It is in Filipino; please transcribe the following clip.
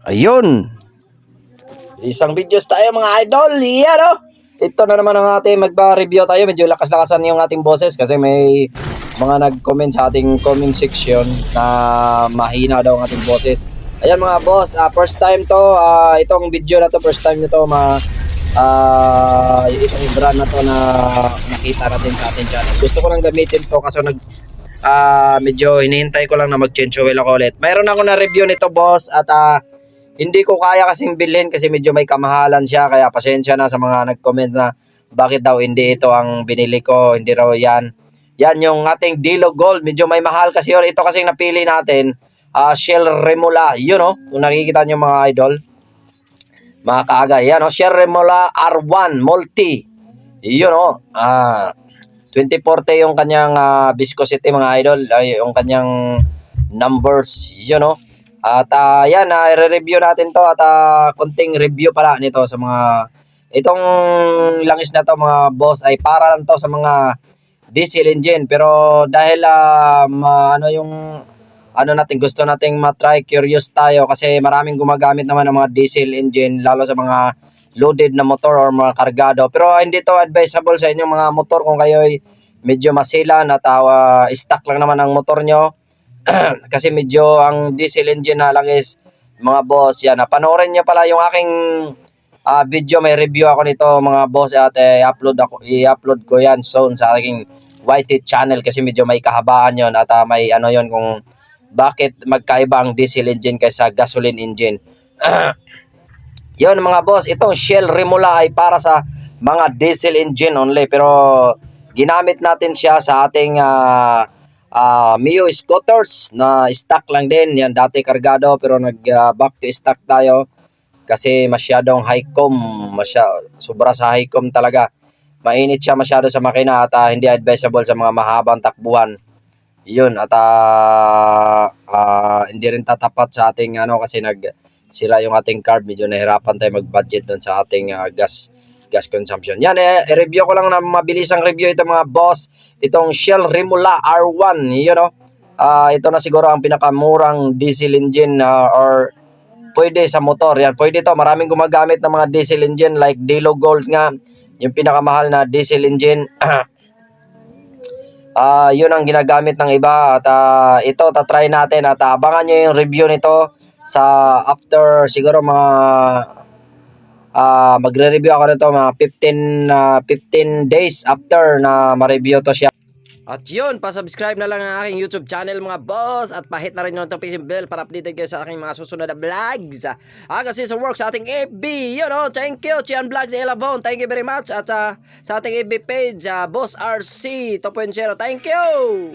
Ayun. Isang videos tayo mga idol. Yan o. Ito na naman ang ating magba-review tayo. Medyo lakas-lakasan yung ating boses kasi may mga nag-comment sa ating comment section na mahina daw ang ating boses. Ayan mga boss, first time to. Itong video na to, first time nyo to itong brand na to na nakita natin sa ating channel. Gusto ko lang gamitin to kasi medyo hinihintay ko lang na mag-change oil ako ulit. Mayroon ako na review nito boss at hindi ko kaya kasing bilhin kasi medyo may kamahalan siya, kaya pasensya na sa mga nag-comment na bakit daw hindi ito ang binili ko, hindi raw yan. Yan yung ating Dilo Gold, medyo may mahal kasi yun. Ito kasing napili natin, Shell Remula, yun o, kung nakikita nyo mga idol, mga kaagay, yan o, Shell Remula R1 Multi, yun o, 2040 yung kanyang viscosity mga idol, yung kanyang numbers, yun o. At yan, i-review natin to at konting review pala nito sa mga itong langis na to mga boss ay para lang to sa mga diesel engine, pero dahil natin gusto nating matry, curious tayo kasi maraming gumagamit naman ng mga diesel engine lalo sa mga loaded na motor or mga kargado, pero hindi to advisable sa inyong mga motor kung kayo'y medyo masilan at stock lang naman ang motor nyo. Kasi medyo ang diesel engine na lang is mga boss yan. Panoorin nyo pala yung aking video, may review ako nito mga boss at i-upload ko yan soon sa aking YT channel kasi medyo may kahabaan yon at may yon kung bakit magkaiba ang diesel engine kaysa gasoline engine. Yon mga boss, itong Shell Remula ay para sa mga diesel engine only, pero ginamit natin siya sa ating Mio scooters na stock lang din. Yan dati kargado pero back to stock tayo kasi masyadong high com, sobra sa high com talaga. Mainit siya masyado sa makina at hindi advisable sa mga mahabang takbuhan. Yun at hindi rin tatapat sa ating kasi sira yung ating carb, medyo nahirapan tayo mag-budget doon sa ating gas consumption. Yan, i-review ko lang na mabilisang review ito mga boss. Itong Shell Remula R1, yun o. Ito na siguro ang pinakamurang diesel engine or pwede sa motor. Yan, pwede to. Maraming gumagamit ng mga diesel engine like Dilo Gold nga, yung pinakamahal na diesel engine. Yun ang ginagamit ng iba at ito tatry natin at abangan nyo yung review nito sa after siguro mga magre-review ako nito mga 15 days after na ma-review to siya. At yun, pa-subscribe na lang ang aking YouTube channel mga boss at pahit na rin yung notification bell para updated kayo sa aking mga susunod na vlogs. Kasi sa work sa ating FB, yun o, thank you, Chian Vlogs Elavon, thank you very much. At sa ating FB page, Boss RC 2.0, thank you!